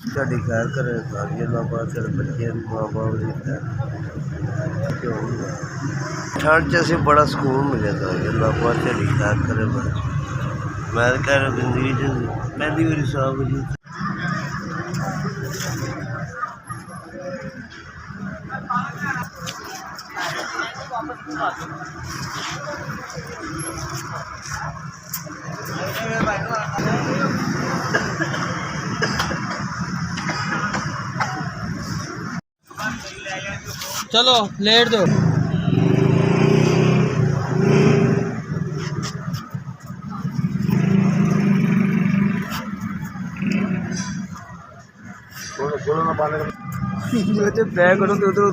ਤੁਹਾਡੀ ਖੈਰ ਕਰੇ ਸਾਰੀ ਅੱਲਾਹ ਪਾਕ ਤੇਰੇ ਬੱਚਿਆਂ ਦੀ ਮਾਂ ਬਾਪ ਦੀ ਠੰਡ 'ਚ ਅਸੀਂ बड़ा ਸਕੂਨ मिले था ਅੱਲਾਹ ਪਾਕ ਤੇਰੀ ਖੈਰ करे बस मैं कह रहा जिंदगी पहली बारी साहब जी चलो लेट दो। बैग करो तो उधर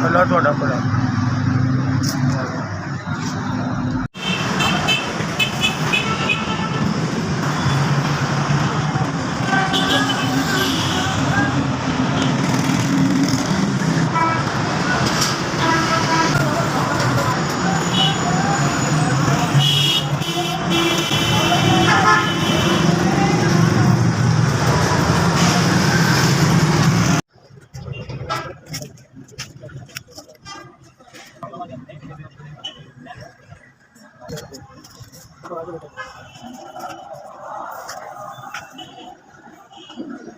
अल्लाह थोड़ा बड़ा